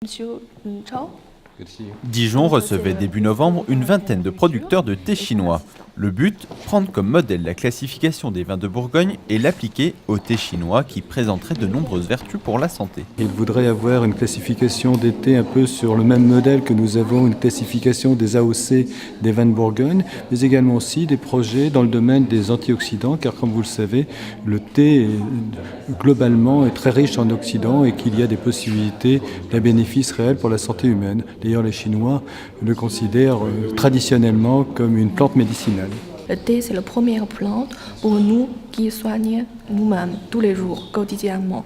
Monsieur Chao. Dijon recevait début novembre une vingtaine de producteurs de thé chinois. Le but, prendre comme modèle la classification des vins de Bourgogne et l'appliquer au thé chinois qui présenterait de nombreuses vertus pour la santé. Il voudrait avoir une classification des thés un peu sur le même modèle que nous avons une classification des AOC des vins de Bourgogne, mais également aussi des projets dans le domaine des antioxydants, car comme vous le savez, le thé globalement est très riche en oxydants et qu'il y a des possibilités d'un bénéfice réel pour la santé humaine. D'ailleurs, les Chinois le considèrent traditionnellement comme une plante médicinale. Le thé, c'est la première plante pour nous qui soignent nous-mêmes tous les jours, quotidiennement.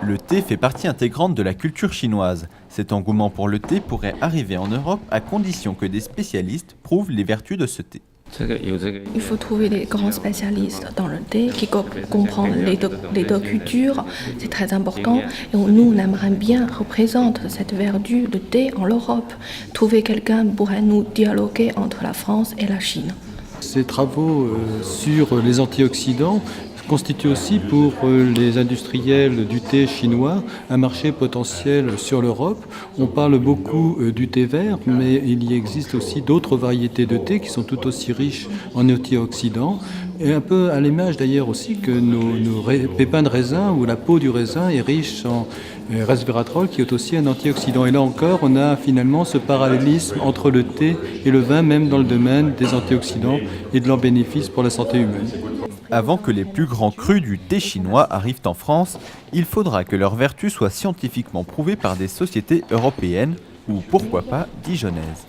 Le thé fait partie intégrante de la culture chinoise. Cet engouement pour le thé pourrait arriver en Europe à condition que des spécialistes prouvent les vertus de ce thé. Il faut trouver des grands spécialistes dans le thé qui comprennent les deux cultures, c'est très important. Et nous, on aimerait bien représenter cette vertu de thé en Europe. Trouver quelqu'un pourrait nous dialoguer entre la France et la Chine. Ces travaux sur les antioxydants constitue aussi pour les industriels du thé chinois un marché potentiel sur l'Europe. On parle beaucoup du thé vert, mais il y existe aussi d'autres variétés de thé qui sont tout aussi riches en antioxydants. Et un peu à l'image d'ailleurs aussi que nos pépins de raisin ou la peau du raisin est riche en resveratrol qui est aussi un antioxydant. Et là encore, on a finalement ce parallélisme entre le thé et le vin, même dans le domaine des antioxydants et de leurs bénéfices pour la santé humaine. Avant que les plus grands crus du thé chinois arrivent en France, il faudra que leurs vertus soient scientifiquement prouvées par des sociétés européennes ou pourquoi pas dijonnaises.